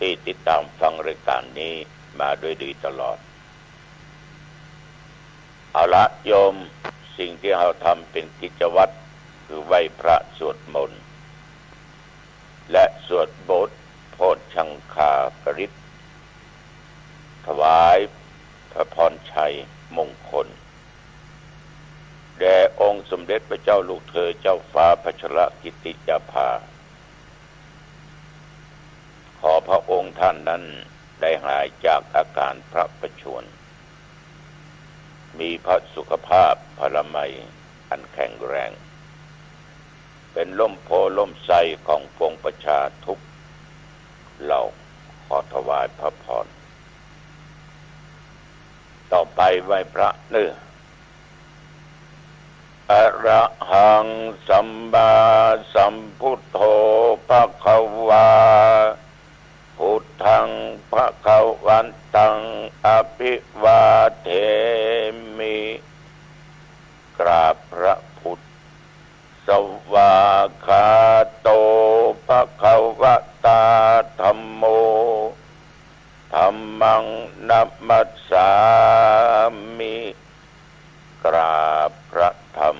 ที่ติดตามฟังรายการนี้มาด้วยดีตลอดเอาละโยมสิ่งที่เราทำเป็นกิจวัตรคือไหว้พระสวดมนต์และสวดบทโพชฌังคาปริตถวายพระพรชัยมงคลแด่องค์สมเด็จพระเจ้าลูกเธอเจ้าฟ้าพัชรกิติยาภาขอพระองค์ท่านนั้นได้หายจากอาการพระประชวรมีพระสุขภาพพลามัยอันแข็งแรงเป็นล่มโพล่มไทรของปวงประชาทุกเหล่าขอถวายพระพรต่อไปไหว้พระเนื้ออะระหังสัมมาสัมพุทโธภควาพุทธังภควันตังอภิวาเทมิกราบพระพุทธสวากขาโตภควตาธัมโมธัมมังนัมมัสสามิกราบพระธรรม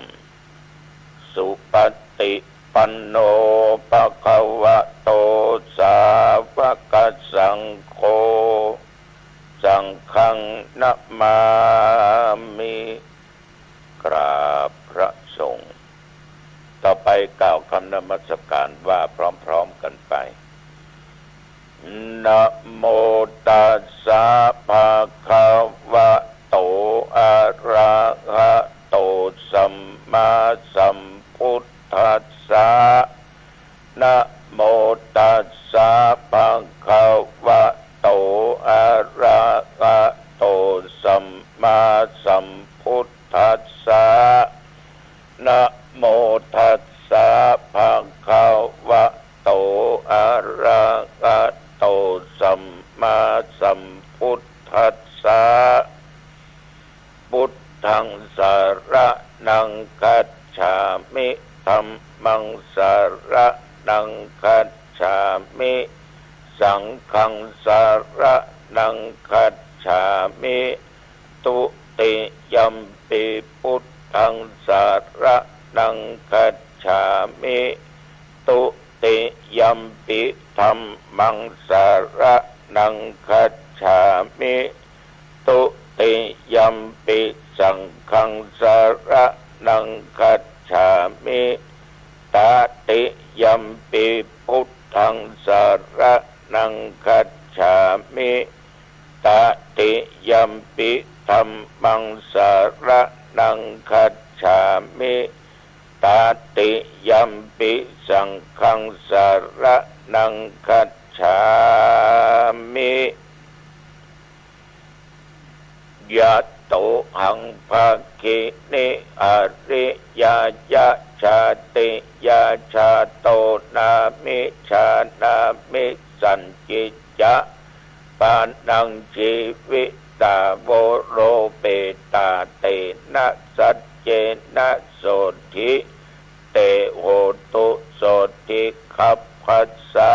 สุปฏิปันโนภควโตสาวกสังโฆสังฆังนะมามิกราบพระสงฆ์ต่อไปกล่าวคำนมัสการว่าพร้อมๆกันไปนะโมตัสสะภะคะวะโตอะระหะโตสัมมาสัมพุทธัสสะนะโมตัสสะภะคะวะโตอะระหะโตสัมมาสัมพุทธัสสะนะโมตัสสะภะคะวะโตอะระหะโตสัมมาสัมพุทธัสสะพุทธังสรณังคัจฉามิธัมมังสรณังคัจฉามิสังฆังสรณังคัจฉามิตุติยัมปิพุทธังสรณังคัจฉามิตุติยัมปิธัมมังสรณังคัจฉามิตุติยัมปิสังฆังสรณังคัจฉามิตติยัมปิพุทธังสรณังคัจฉามิตติยัมปิธัมมังสรณังคัจฉามิตติยัมปิสังฆังสรณังคัจฉามิยะโตหังภะคินิอริยยะชาติยะชาโตนามิชานามิสันจิจะปานังชีวิตาโวโรเปตาเตนะสัจเจนะโสทิเตโหตุโสทิคัพพัสสะ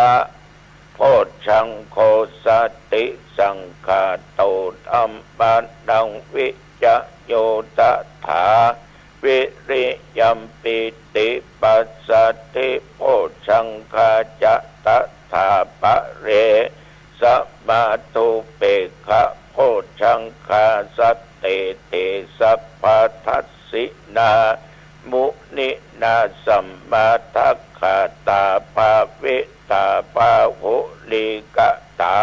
โพชฌังโฆสติสังฆาโตธัมมานังวิจโยตถาวิริยัมปิติปัสสติโพชฌังคาจะตถาปะเรสัมมาตุเปขะโพชฌังคาสัตเตเตสัพพทัสสินามุนินาสัมมาทัคขาตาภาวิตาภาหุลิกตา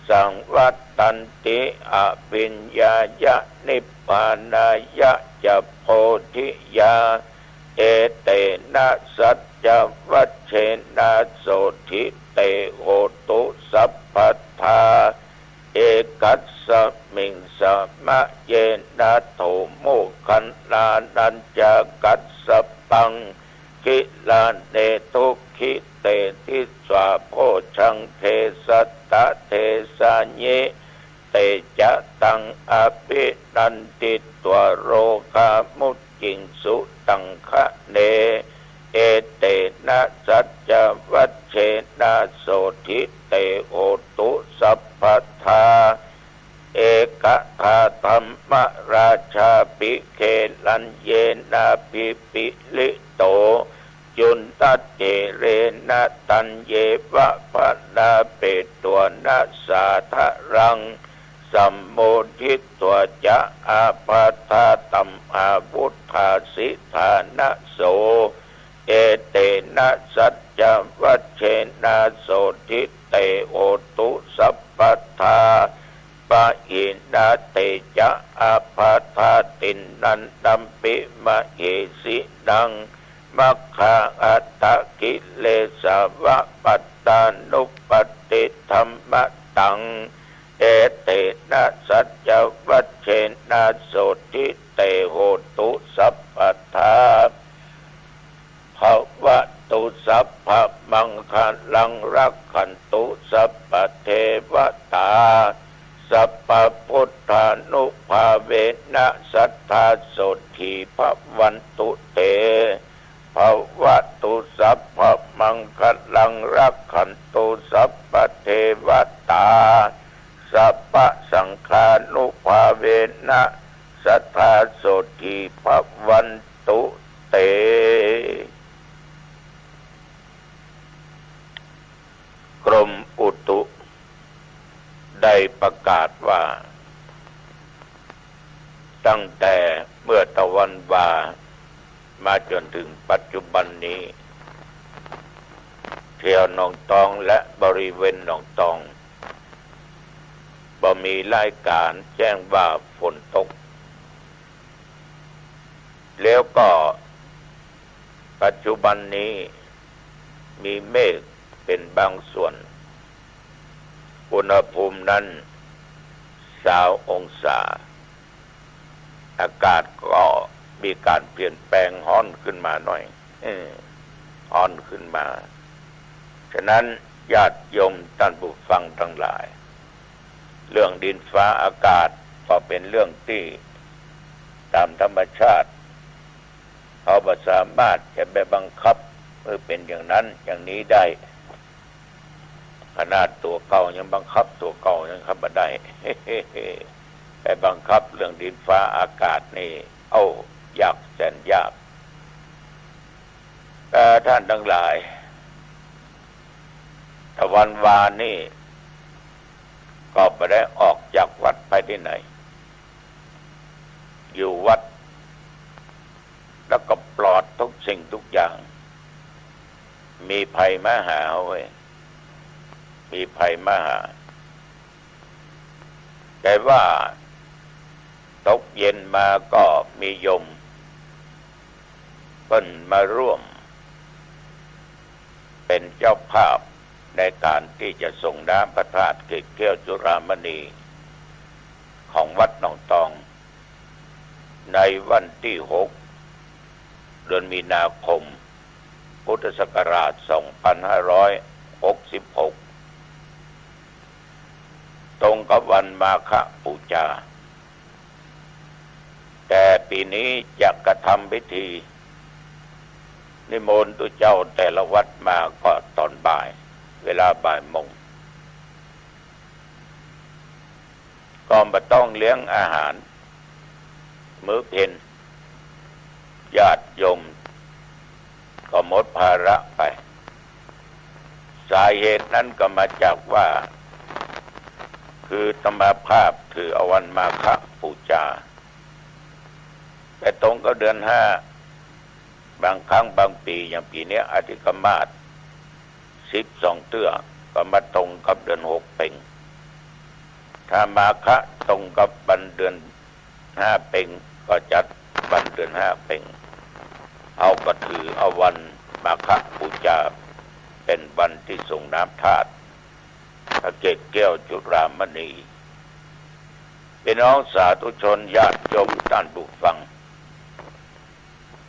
สังวัตตันติอภิญญายะนิพพานายะจะโพธิยาเอเตนะสัจจวัชเชนะโสทิเตโหตุสัพพทาเอกัสสมิงสมะเยนะโทโมขันลานันจะกัสสปังกิลาเนทุขิเตทิสวาโพชังเทสัตตะเทสานิเตจะตังอภินันติตัวโรคามุจจิงสุตังคะเน เอเตนะสัจจวัชเชนะโสทิเตโหตุสัพพทาเอกทาธรรมราชาปิเคลันเยนะปิปิลิโตจุนตัตเจเรนะตันเยวะปะนาเปตัวนะสาทะรังสัมโมทิตัวจะอาปาทาตัมอาวุธาสิธานะโสเอเตนะสัจจวัชเชนะโสทิเตโอตุสัพพทาปะอินาเตจะอาปาทาตินนันตัมปิมะเหสินังมัคคาอัตตกิเลสวะปัตตานุปติธัมมะตังเอเตนะสัจจวัชเชนะโสทิเตโหตุสัพพทาภวตุสัพพมังคัลังรักขันตุสัพพเทวตาสัพพพุทธานุภาเวนะสัทธาโสทิภวันตุเตภวตุสัพพมังคลังรักขันตุสัพพเทวตาสัพพสังฆานุภาเวนะสัทธาโสทิภวันตุเตกรมอุตุได้ประกาศว่าตั้งแต่เมื่อตะวันวามาจนถึงปัจจุบันนี้แถวหนองตองและบริเวณหนองตองบ่มีรายการแจ้งว่าฝนตกแล้วก็ปัจจุบันนี้มีเมฆเป็นบางส่วนอุณหภูมินั้น20 องศาอากาศก็มีการเปลี่ยนแปลงร้อนขึ้นมาหน่อยร้อนขึ้นมาฉะนั้นญาติโยมท่านผู้ฟังทั้งหลายเรื่องดินฟ้าอากาศก็เป็นเรื่องที่ตามธรรมชาติเขาบ่สามารถจะไปบังคับให้เป็นอย่างนั้นอย่างนี้ได้ขนาดตัวเก่ายังบังคับตัวเก่ายังขับไม่ได้ ไปบังคับเรื่องดินฟ้าอากาศนี่ยากแสนยากแต่ท่านทั้งหลายตะวันวานนี่ก็ไม่ได้ออกจากวัดไปที่ไหนอยู่วัดแล้วก็ปลอดทุกสิ่งทุกอย่างมีภัยมาหาเว้ยมีภัยมาหาแต่ว่าตกเย็นมาก็มีโยมเพิ่นมาร่วมเป็นเจ้าภาพในการที่จะส่งน้ำพระธาตุเกศแก้วจุฬามณีของวัดหนองตองในวันที่6 เดือนมีนาคมพุทธศักราช 2566ตรงกับวันมาฆบูชาแต่ปีนี้จะกระทำพิธีนิมนต์ตุเจ้าแต่ละวัดมาก็ตอนบ่ายเวลาบ่ายโมงก็ไม่ต้องเลี้ยงอาหารมื้อเพลญาติโยมก็หมดภาระไปสาเหตุนั้นก็มาจากว่าคือธรรมภาพคืออวันมาฆบูชาแต่ตรงก็เดือน5บางครั้งบางปีอย่างปีนี้อธิกมาศ12 เตื้อก็มาตรงกับเดือน6เพ็งถ้ามาฆตรงกับวันเดือน5เพ็งก็จัดวันเดือน5เพ็งก็ถือเอาวันมาฆบูชาเป็นวันที่ส่งน้ำธาตุพระเกศแก้วจุฬามณีเป็นน้องสาธุชนญาติโยมท่านผู้ฟัง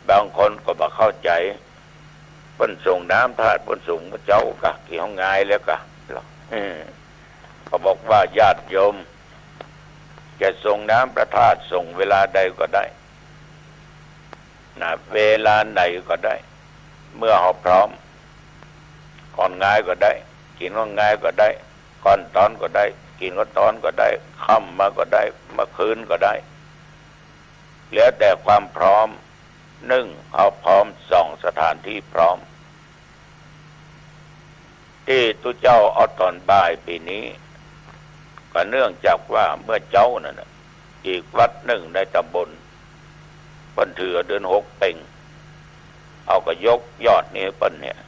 บางคนก็บ่เข้าใจเพิ่นส่งน้ำธาตุเพิ่นส่งพระเจ้ากะกี่ห้องงายแล้วกะเขาบอกว่าญาติโยมจะส่งน้ำพระธาตุส่งเวลาใดก็ได้นะเวลาไหนก็ได้ เมื่อเราพร้อมก่อนง่ายก็ได้กินก็ง่ายก็ได้ก่อนตอนก็ได้กินก็ตอนก็ได้ค่ำมาก็ได้เมื่อคืนก็ได้แล้วแต่ความพร้อมเขาพร้อม2 สถานที่พร้อมที่ตุเจ้าเอาตอนบ่ายปีนี้ก็เนื่องจากว่าเมื่อเจ้านั่นอีกวัดหนึ่งในตำบลเปิ้นถือเดือน6เป่งเอาก็ยกยอดนี้เปิ้นเนี่ย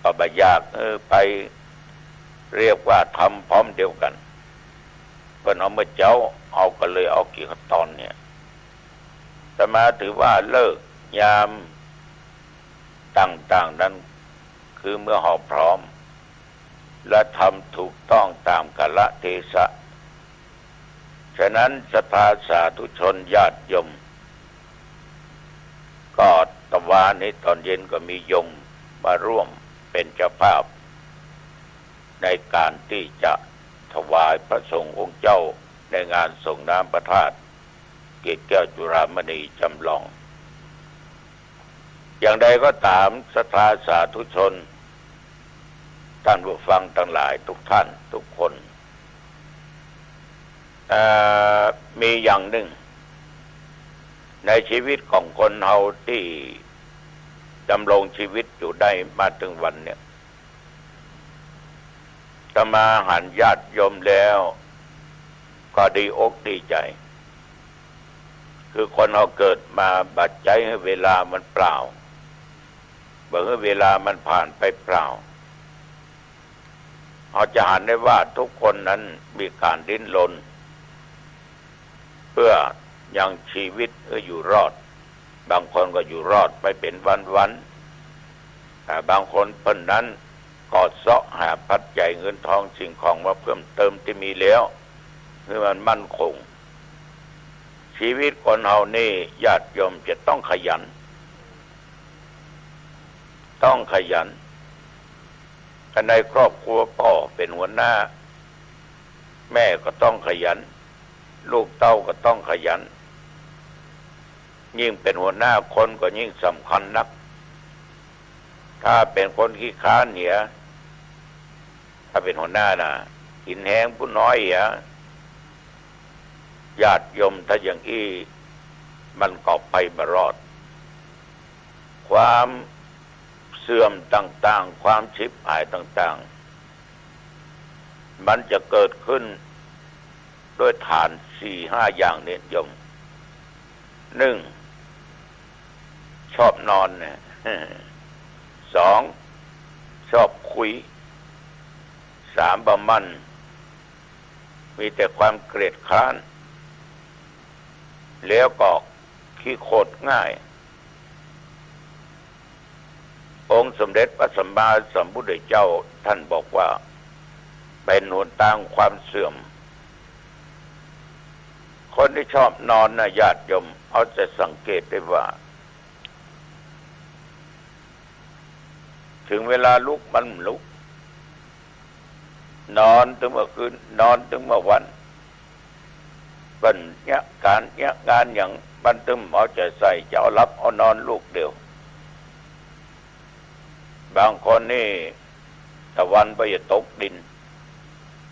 ก็บ่อยากไปเรียกว่าทำพร้อมเดียวกันเปิ้นเอาเมื่อเจ้าเอาก็เลยเอากี่ขั้นตอนเนี่ยแต่มาถือว่าเลิกยามต่างๆนั้นคือเมื่อเราพร้อมและทำถูกต้องตามกาลเทศะฉะนั้นศรัทธาสาธุชนญาติโยมก็ตะวันนี้ตอนเย็นก็มีโยมมาร่วมเป็นเจ้าภาพในการที่จะถวายพระสงฆ์องค์เจ้าในงานส่งน้ำพระธาตุเกศแก้วจุฬามณีจำลองอย่างใดก็ตามศรัทธาสาธุชนท่านผู้ฟังทั้งหลายทุกท่านทุกคนมีอย่างหนึ่งในชีวิตของคนเฮาที่ดำรงชีวิตอยู่ได้มาถึงวันเนี่ยถ้ามาหันญาติโยมแล้วก็ดีอกดีใจคือคนเราเกิดมาบัดใจให้เวลามันเปล่าเบื่อเวลามันผ่านไปเปล่าเราจะหันได้ว่าทุกคนนั้นมีการดิ้นรนเพื่อยังชีวิตอยู่รอดบางคนก็อยู่รอดไปเป็นวันๆแต่บางคนเพิ่นนั้นก็เสาะหาปัจจัยเงินทองสิ่งของมาเพิ่มเติมที่มีแล้วเพื่อมันมั่นคงชีวิตคนเฮานี่ญาติโยมจะต้องขยันในครอบครัวพ่อเป็นหัวหน้าแม่ก็ต้องขยันลูกเต้าก็ต้องขยันยิ่งเป็นหัวหน้าคนก็ยิ่งสำคัญนักถ้าเป็นคนขี้ค้านเหี่ยถ้าเป็นหัวหน้าน่ะกินแห้งผู้น้อยเหี่ยญาติโยมถ้าอย่างอี้มันก็ไปไม่รอดความเสื่อมต่างๆความชิบหายต่างๆมันจะเกิดขึ้นด้วยฐาน 4-5 อย่างเนี่ยโยม1ชอบนอนเนี่ย2ชอบคุย3ประมันมีแต่ความเกลียดคร้านแล้วก็ขี้โคตรง่ายองค์สมเด็จพระสัมมาสัมพุทธเจ้าท่านบอกว่าเป็นหนทางความเสื่อมคนที่ชอบนอนนะญาติโยมเอาจะสังเกตได้ว่าถึงเวลาลุกมันลุกนอนถึงเมื่อคืนนอนถึงเมื่อวันบันเนี่ยการเนี่ยงานอย่างบันทึมเอาใจใส่จะเอารับเอานอนลูกเดียวบางคนนี่ตะวันไปตกดิน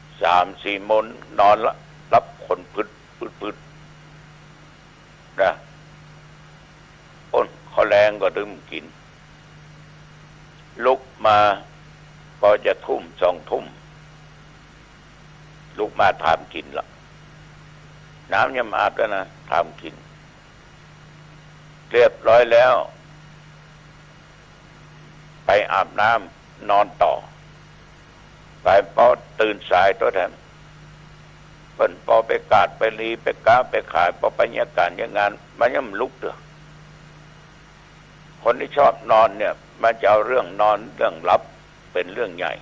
3-4 โมงนอนละรับคนพืดนะเขาแรงก็ดื่มกินลุกมาก็จะทุ่ม2 ทุ่มลุกมาถามกินละน้ำยังอาบแล้วนะถามกินเรียบร้อยแล้วไปอาบน้ำนอนต่อไปพอตื่นสายตัวแทนเพิ่นพอไปกาดไปรีไปก้าไปขายพอไปเนี่ยการเนี่ยงานมันยังลุกเด้อคนที่ชอบนอนเนี่ยมันจะเอาเรื่องนอนเรื่องหลับเป็นเรื่องใหญ่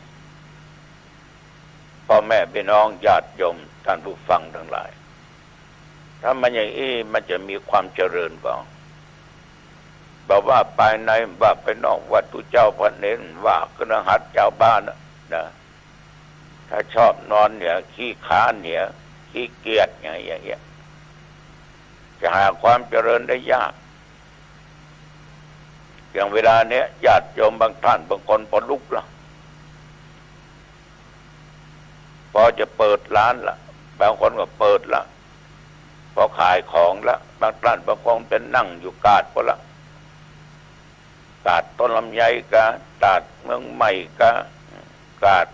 พ่อแม่พี่น้องญาติโยมท่านผู้ฟังทั้งหลายถ้ามันอย่างนี้มันจะมีความเจริญกว่าบอกว่าภายในว่าไปนอกวัดตุเจ้าพระเนรว่าคฤหัสถ์เจ้าบ้านนะถ้าชอบนอนเนี่ยขี้ค้านเนี่ยขี้เกียจอย่างเงี้ยจะหาความเจริญได้ยาก อย่างเวลาเนี้ยญาติโยมบางท่านบางคนพอลุกละพอจะเปิดร้านละบางคนก็เปิดละพอขายของละบางท่านบางคนเป็นนั่งอยู่กาดพอละกาดต้นลำไยกากาดเมืองใหม่กาด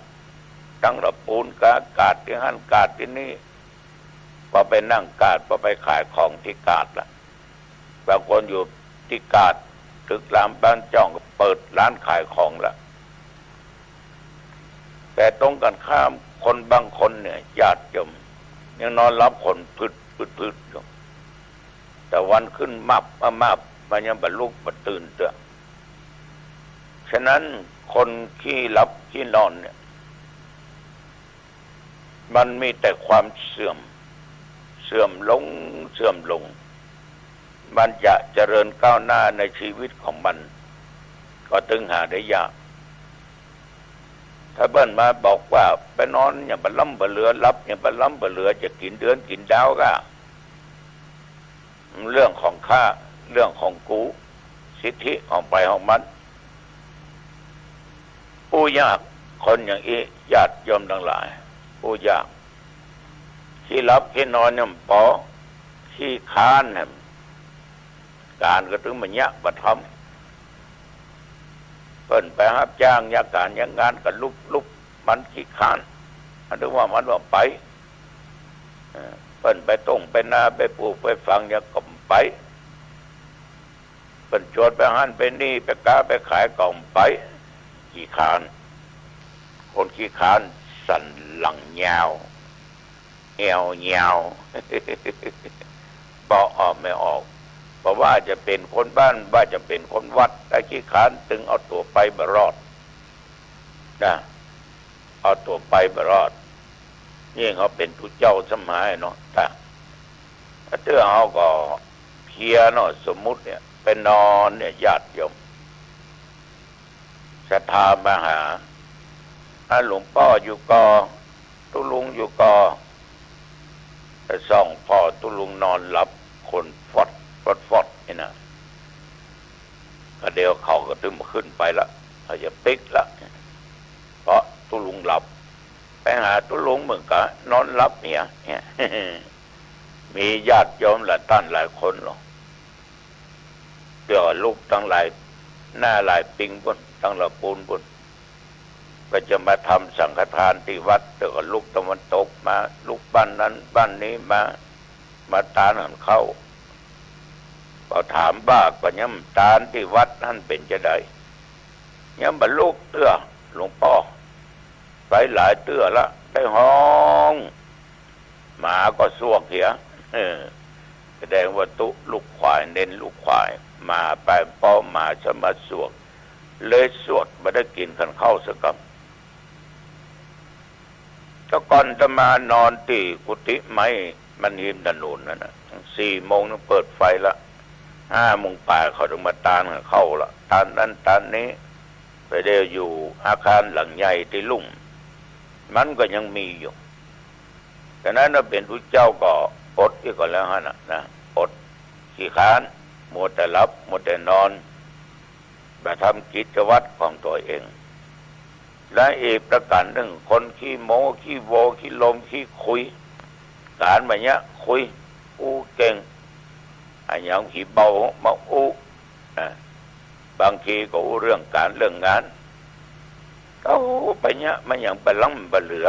ตั้งระปูนกาดที่หันกาดที่นี่พอไปนั่งกาดพอไปขายของที่กาดละบางคนอยู่ที่กาดตึกรามบ้านจ้องก็เปิดร้านขายของละแต่ตรงกันข้ามคนบางคนเนี่ยญาติโยมยังนอนรับคนพืดอยู่แต่วันขึ้นมับมันยังบรรลุบัตื่นเต้อฉะนั้นคนขี้หลับขี้นอนเนี่ยมันมีแต่ความเสื่อมลงมันจะเจริญก้าวหน้าในชีวิตของมันก็ตึงหาได้ยากถ้าเบิ้ลมาบอกว่าไปนอนอย่างบะล้ำบะเหลือรับอย่างบะล้ำบะเหลือจะกินเดือนกินดาวก็เรื่องของข้าเรื่องของกูสิทธิของไปของมันผู้ยากคนอย่างนี้ญาติโยมทั้งหลายผู้ยากที่รับที่นอนเนี่ยปอที่ค้านเนี่ยการก็ถึงมันยะบัดทำเพิ่นไปรับจ้างยาการยางานก็ลุกมันขี้ค้านอันนี้ว่ามันว่าไปเพิ่นไปต้งไปนาไปปลูกไปฟังยาก็ไปเพิ่นชวนไปหันไปนี่ไปกาไปขายกล่องไปขี้ค้านคนขี้ค้านสั่นหลังยาวเอวยาวบอกออกไม่ออกเพราะว่าจะเป็นคนบ้านว่าจะเป็นคนวัดแต่ขี้ค้านตึงเอาตัวไปบรอดนะเอาตัวไปบรอดนี่เขาเป็นผู้เจ้าสมัยเนาะถ้าเตื้อเขาก็เพียเนาะสมมุติเนี่ยไปนอนเนี่ยญาติโยมศรัทธามาหาหลวงพ่ออยู่กอตุลุงอยู่กอแต่ส่องพ่อตุลุงนอนหลับคนฟอดนี่นะก็เดี๋ยวเขาก็ตึมขึ้นไปละเขาจะปิกละเพราะตุลุงหลับไปหาตุลุงเหมือนกันนอนหลับเนี่ย มีญาติโยมหลายท่านหลายคนหรอกเดี๋ยวลูกตั้งหลายหน้าหลายปิงบุญตั้งหลายปูนบุญก็จะมาทำสังฆทานที่วัดเดี๋ยวลูกตะวันตกมาลูกบ้านนั้นบ้านนี้มาตานหันเข้าพอถามบ้าก็ย้ำตานที่วัดนั่นเป็นจะได้ย้ำบรรลุเตื้อหลวงพ่อไปหลายเตื้อละได้ห้องหมาก็สวกเหียแสดงว่าตุลูกควายเน้นลูกควายมาไปป้อหมาจะมาสวกเลยสวดมาได้กินขันเข้าสักคำก็ก่อนจะมานอนตีกุฏิไม้มันหิมถนนนั่นนะ4 โมงนึงเปิดไฟละ5 โมงป่าเขาถึงมาตานเข้าละตานนั้นตานนี้ไปเดียวอยู่อาคารหลังใหญ่ที่ลุ่มมันก็ยังมีอยู่แต่นั้นเราเป็นผู้เจ้าก็อดที่ก่อนแล้วฮะนะอดขี้ค้านมัวแต่หลับมัวแต่นอนมาทำกิจวัตรของตัวเองและอีกประการหนึ่งคนขี้โม้ขี้โวขี้ลมขี้คุยการแบบนี้คุยเก่งอันอย่างขี้เบามาบางทีก็เรื่องการเรื่องงานก็ไปเนี้ยมันอย่างไปล้ำไปเหลือ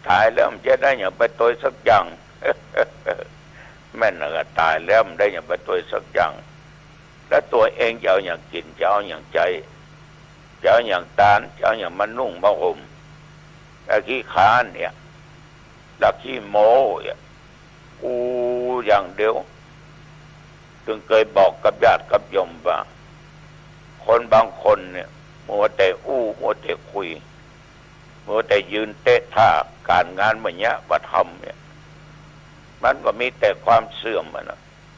ตายแล้วมันจะได้อย่างไปตัวสักอย่าง แม่นก็ตายแล้วมันได้อย่างไปตัวสักอย่างแล้วตัวเองจะเอาอย่างกินจะเอาอย่างใจจะเอาอย่างตานจะเอาอย่างมันนุ่งมาห่มแต่ขี้ค้านเนี่ยแล้วขี้โม้เนี่ยอย่างเดียวถึงเคยบอกกับญาติกับโยมว่าคนบางคนเนี่ยมัวแต่มัวแต่คุยมัวแต่ยืนเตะท่าการงานแบบนี้มาทำเนี่ยมันก็มีแต่ความเสื่อม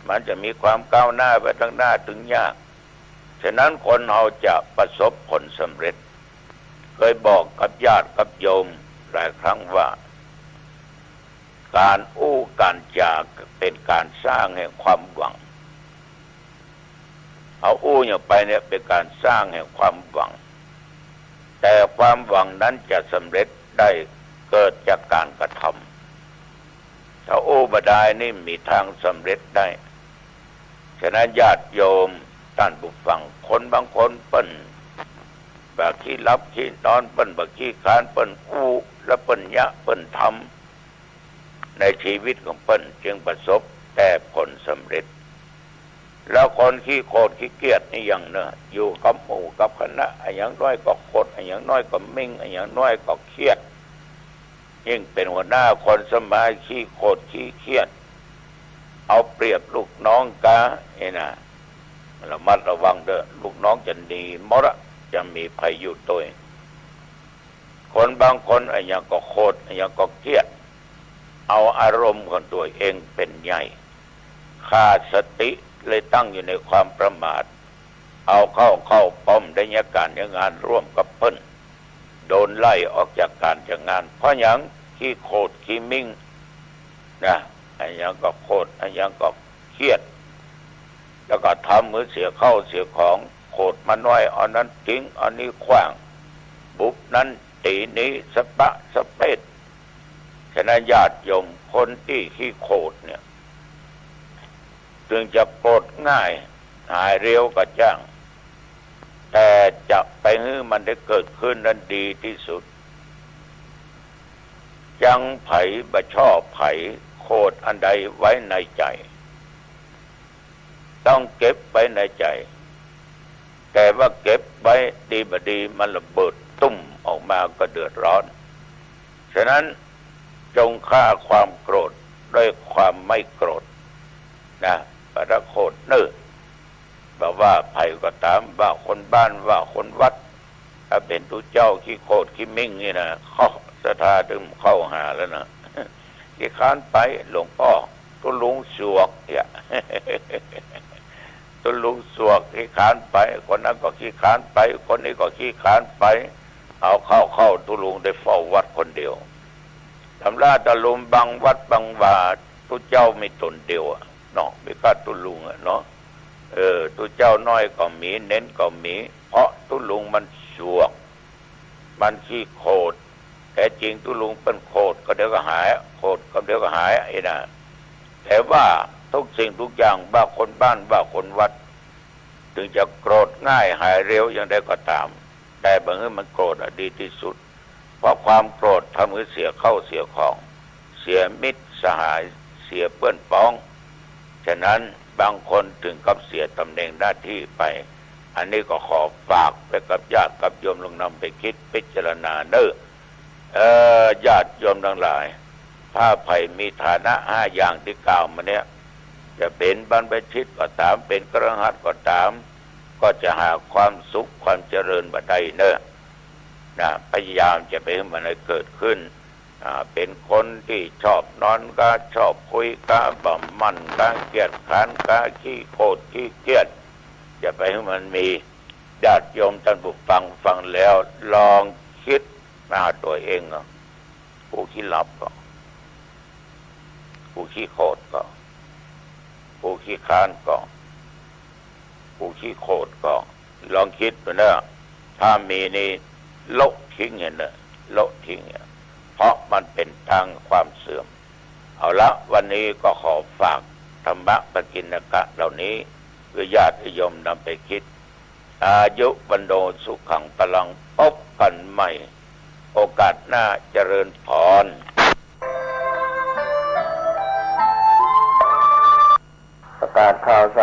มันจะมีความก้าวหน้าไปทางหน้าถึงยากฉะนั้นคนเราจะประสบผลสำเร็จเคยบอกกับญาติกับโยมหลายครั้งว่าการการจาเป็นการสร้างแห่งความหวัง เอาอู้อย่างไปเนี่ยเป็นการสร้างแห่งความหวังแต่ความหวังนั้นจะสำเร็จได้เกิดจากการกระทำถ้าอู้บ่ได้นี่มีทางสำเร็จได้ฉะนั้นญาติโยมท่านผู้ฟังคนบางคนเปิ้นบางขี้รับขี้นอนเปิ้นบางขี้คานเปิ้นอู้และเปิ้นยะเปิ้นทำในชีวิตของเปิ้นจึงประสบแต่ผลสำเร็จแล้วคนขี้โคตรขี้เกียจนี่อย่างเนอะอยู่กับหมู่กับคณะอย่างน้อยก็โคตรอย่างน้อยก็มิ่งอย่างน้อยก็เครียดยิ่งเป็นหัวหน้าคนสมัยขี้โคตรขี้เครียดเอาเปรียบลูกน้องกะนะระมัดระวังเด้อลูกน้องจะหนีมรจะมีภัยอยู่ตัวคนบางคนอย่างก็โคตรอย่างก็เครียดเอาอารมณ์ของตัวเองเป็นใหญ่ขาดสติเลยตั้งอยู่ในความประมาทเอาเข้าป้อมได้ยการงานร่วมกับเพิ่นโดนไล่ออกจากการจากงานเพราะอย่างขี้โคตรขี้มิ่งนะอย่างก็โคตรอย่างก็เครียดแล้วก็ทำมือเสียเข้าเสียของโคตรมาน้อยอันนั้นทิ้งอันนี้ขว้างบุบนั้นตีนี้สปะสเปดฉะนั้นญาติโยมคนที่ขี้โคตรเนี่ยถึงจะโกรธง่ายหายเร็วก็จ้างแต่จะไปให้มันได้เกิดขึ้นนั้นดีที่สุดจังไผบ่ชอบไผโคตรอันใดไว้ในใจต้องเก็บไว้ในใจแต่ว่าเก็บไว้ดีบ่ดีมันระเบิดตุ้มออกมาก็เดือดร้อนฉะนั้นจงฆ่าความโกรธด้วยความไม่โกรธนะปะโคตรเนื้อบอกว่าไผ่ก็ตามว่าคนบ้านว่าคนวัดถ้าเป็นตุเจ้าขี้โคตรขี้มิ่งนี่นะเข้าศรัทธาดึงเข้าหาแล้วนะขี้ค้านไปหลวงพ่อตุลุงสวกเนี่ยตุลุงสวกขี้ค้านไปคนนั้นก็ขี้ค้านไปคนนี้ก็ขี้ค้านไปเอาเข้าตุลุงได้เฝ้าวัดคนเดียวทำราตะลุมบังวัดบังวาตุเจ้าไม่ตนเดียวเนาะไม่กล้าตุลุงเนาะตุเจ้าน้อยก็มีเน้นก็มีเพราะตุลุงมันสวกมันขี้โคตรแต่จริงตุลุงเป็นโคตรก็เดี๋ยวก็หายโคตรก็เดี๋ยวก็หายไอ้น่ะแต่ว่าทุกสิ่งทุกอย่างว่าคนบ้านว่าคนวัดถึงจะโกรธง่ายหายเร็วอย่างใดก็ตามแต่บางทีมันโกรธดีที่สุดเพราะความโกรธทำให้เสียเข้าเสียของเสียมิตรสหายเสียเพื่อนพ้องฉะนั้นบางคนถึงกับเสียตำแหน่งหน้าที่ไปอันนี้ก็ขอฝากไปกับญาติกับโยมลงนำไปคิดพิจารณาเนอะญาติโยมทั้งหลายถ้าใครมีฐานะ5อย่างที่กล่าวมาเนี่ยจะเป็นบรรพชิตก็ตามเป็นคฤหัสถ์ก็ตามก็จะหาความสุขความเจริญบ่ได้เนอะนะพยายามจะไปให้มันเกิดขึ้นเป็นคนที่ชอบนอนก็ชอบคุยก็บ่มันก็เกียจคร้านก็ขี้โคตรขี้เกียจจะไปให้มันมีญาติโยมท่านผู้ฟังแล้วลองคิดมาตัวเองผู้ขี้หลับก็ผู้ขี้โคตรก็ผู้ขี้คร้านก็ผู้ขี้โคตรก็ลองคิดดูนะถ้ามีนี่โละทิ้งเนี่ยนะโละทิ้งเนี่ยเพราะมันเป็นทางความเสื่อมเอาละวันนี้ก็ขอฝากธรรมะปกิณกะเหล่านี้เพื่อญาติโยมนำไปคิดอายุวันโดสุขังพลังพบกันใหม่โอกาสหน้าเจริญพร